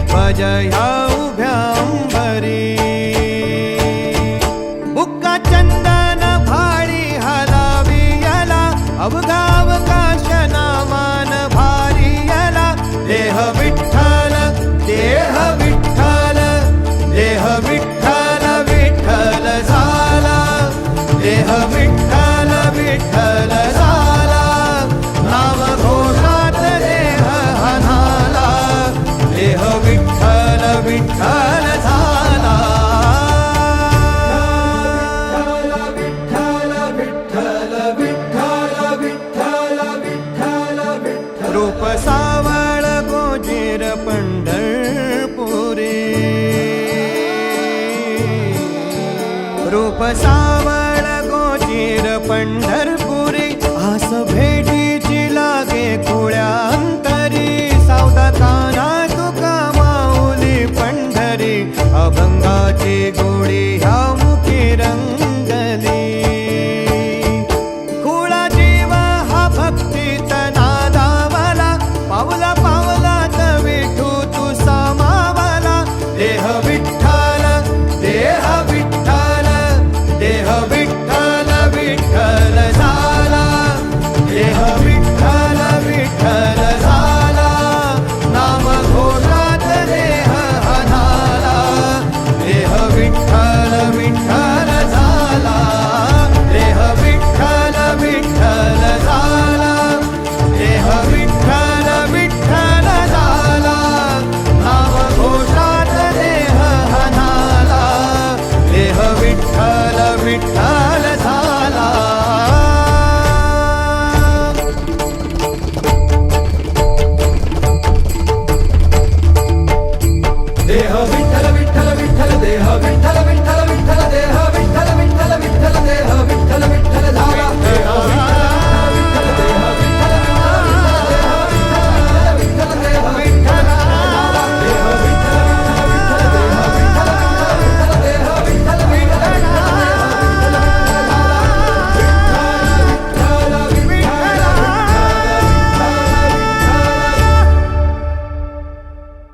ध्वज ह्या उभ्या अंबरी बुक्का चंदन भाळी हलावी याला अवघा अवकाश नामान भारी याला देह विठ्ठल देह विठ्ठल देह विठ्ठल विठ्ठल झाला देह विठ्ठल विठ्ठल झाला नाम घोषात देह हनाला देह विठ्ठल विठ्ठल झाला विठ्ठल विठ्ठल विठ्ठल विठ्ठल विठ्ठल विठ्ठल रूप सावळ गोजीर पंढरपुरी रूप सावळ गोजीर पंढरपुरी आस भेटीची लागे खुळ्या अंतरी सावधा काना तुका माऊली पंढरी अभंगाची